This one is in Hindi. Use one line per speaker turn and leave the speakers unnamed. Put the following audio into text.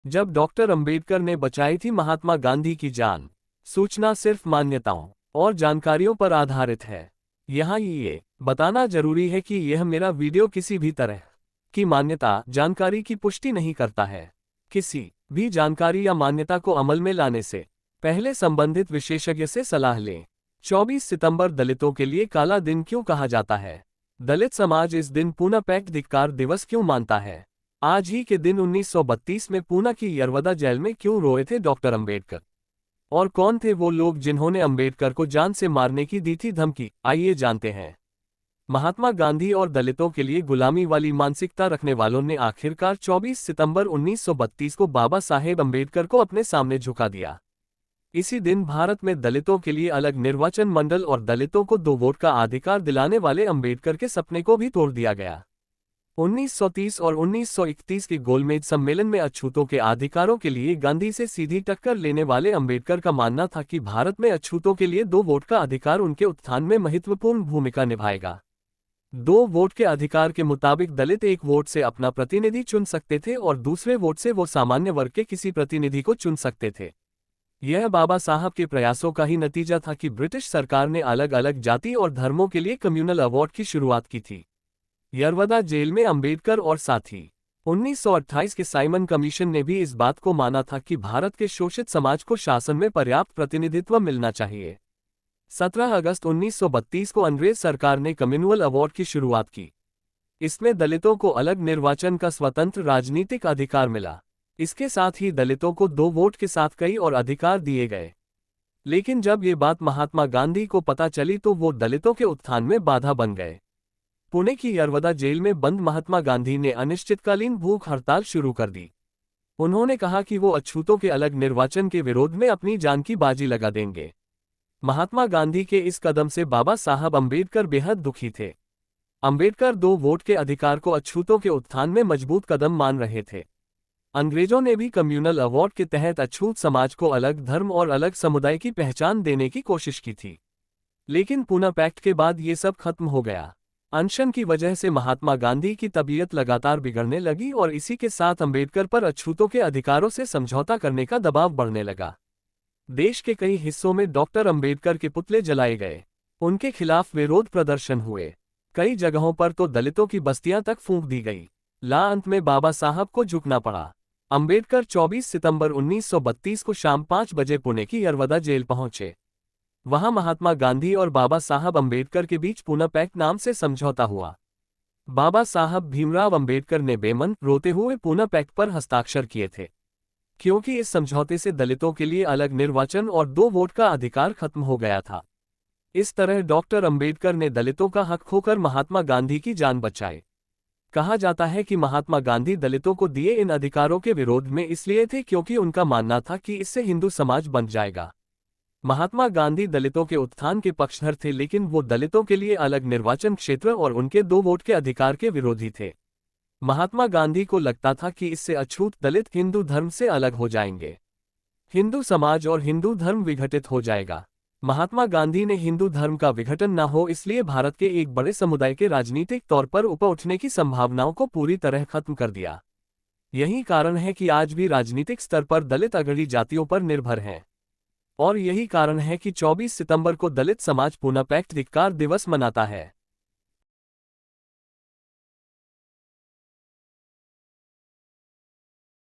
जब डॉक्टर अंबेडकर ने बचाई थी महात्मा गांधी की जान। सूचना सिर्फ मान्यताओं और जानकारियों पर आधारित है। यहाँ ये बताना जरूरी है कि यह मेरा वीडियो किसी भी तरह की मान्यता जानकारी की पुष्टि नहीं करता है। किसी भी जानकारी या मान्यता को अमल में लाने से पहले संबंधित विशेषज्ञ से सलाह लें। 24 सितंबर दलितों के लिए काला दिन क्यों कहा जाता है? दलित समाज इस दिन पूना पैक्ट धिक्कार दिवस क्यों मानता है? आज ही के दिन 1932 में पूना की यरवदा जेल में क्यों रोए थे डॉक्टर अंबेडकर? और कौन थे वो लोग जिन्होंने अंबेडकर को जान से मारने की दी थी धमकी? आइए जानते हैं। महात्मा गांधी और दलितों के लिए गुलामी वाली मानसिकता रखने वालों ने आखिरकार 24 सितंबर 1932 को बाबा साहेब अंबेडकर को अपने सामने झुका दिया। इसी दिन भारत में दलितों के लिए अलग निर्वाचन मंडल और दलितों को 2 वोट का अधिकार दिलाने वाले अंबेडकर के सपने को भी तोड़ दिया गया। 1930 और 1931 के गोलमेज सम्मेलन में अछूतों के अधिकारों के लिए गांधी से सीधी टक्कर लेने वाले अंबेडकर का मानना था कि भारत में अछूतों के लिए 2 वोट का अधिकार उनके उत्थान में महत्वपूर्ण भूमिका निभाएगा। 2 वोट के अधिकार के मुताबिक दलित 1 वोट से अपना प्रतिनिधि चुन सकते थे और दूसरे वोट से वो सामान्य वर्ग के किसी प्रतिनिधि को चुन सकते थे। यह बाबा साहब के प्रयासों का ही नतीजा था कि ब्रिटिश सरकार ने अलग अलग जाति और धर्मों के लिए कम्युनल अवार्ड की शुरुआत की थी। यरवदा जेल में अंबेडकर और साथी 1928 के साइमन कमीशन ने भी इस बात को माना था कि भारत के शोषित समाज को शासन में पर्याप्त प्रतिनिधित्व मिलना चाहिए। 17 अगस्त 1932 को अंग्रेज सरकार ने कम्युनल अवार्ड की शुरुआत की। इसमें दलितों को अलग निर्वाचन का स्वतंत्र राजनीतिक अधिकार मिला। इसके साथ ही दलितों को 2 वोट के साथ कई और अधिकार दिए गए। लेकिन जब ये बात महात्मा गांधी को पता चली तो वो दलितों के उत्थान में बाधा बन गए। पुणे की यरवदा जेल में बंद महात्मा गांधी ने अनिश्चितकालीन भूख हड़ताल शुरू कर दी। उन्होंने कहा कि वो अछूतों के अलग निर्वाचन के विरोध में अपनी जान की बाजी लगा देंगे। महात्मा गांधी के इस कदम से बाबा साहब अंबेडकर बेहद दुखी थे। अंबेडकर 2 वोट के अधिकार को अछूतों के उत्थान में मजबूत कदम मान रहे थे। अंग्रेजों ने भी कम्युनल अवार्ड के तहत अछूत समाज को अलग धर्म और अलग समुदाय की पहचान देने की कोशिश की थी। लेकिन पूना पैक्ट के बाद ये सब खत्म हो गया। अनशन की वजह से महात्मा गांधी की तबीयत लगातार बिगड़ने लगी और इसी के साथ अंबेडकर पर अछूतों के अधिकारों से समझौता करने का दबाव बढ़ने लगा। देश के कई हिस्सों में डॉक्टर अंबेडकर के पुतले जलाए गए। उनके खिलाफ विरोध प्रदर्शन हुए। कई जगहों पर तो दलितों की बस्तियां तक फूंक दी गई। अंत में बाबा साहब को झुकना पड़ा। अंबेडकर 24 सितंबर 1932 को शाम 5 बजे पुणे की यरवदा जेल पहुंचे। वहां महात्मा गांधी और बाबा साहब अंबेडकर के बीच पूना पैक्ट नाम से समझौता हुआ। बाबा साहब भीमराव अंबेडकर ने बेमन रोते हुए पूना पैक्ट पर हस्ताक्षर किए थे, क्योंकि इस समझौते से दलितों के लिए अलग निर्वाचन और 2 वोट का अधिकार खत्म हो गया था। इस तरह डॉक्टर अंबेडकर ने दलितों का हक खोकर महात्मा गांधी की जान बचाई। कहा जाता है कि महात्मा गांधी दलितों को दिए इन अधिकारों के विरोध में इसलिए थे क्योंकि उनका मानना था कि इससे हिंदू समाज बन जाएगा। महात्मा गांधी दलितों के उत्थान के पक्षधर थे, लेकिन वो दलितों के लिए अलग निर्वाचन क्षेत्र और उनके 2 वोट के अधिकार के विरोधी थे। महात्मा गांधी को लगता था कि इससे अछूत दलित हिंदू धर्म से अलग हो जाएंगे। हिंदू समाज और हिंदू धर्म विघटित हो जाएगा। महात्मा गांधी ने हिंदू धर्म का विघटन न हो इसलिए भारत के एक बड़े समुदाय के राजनीतिक तौर पर ऊपर उठने की संभावनाओं को पूरी तरह खत्म कर दिया। यही कारण है कि आज भी राजनीतिक स्तर पर दलित अगड़ी जातियों पर निर्भर हैं। और यही कारण है कि 24 सितंबर को दलित समाज पूना पैक्ट धिक्कार दिवस मनाता है।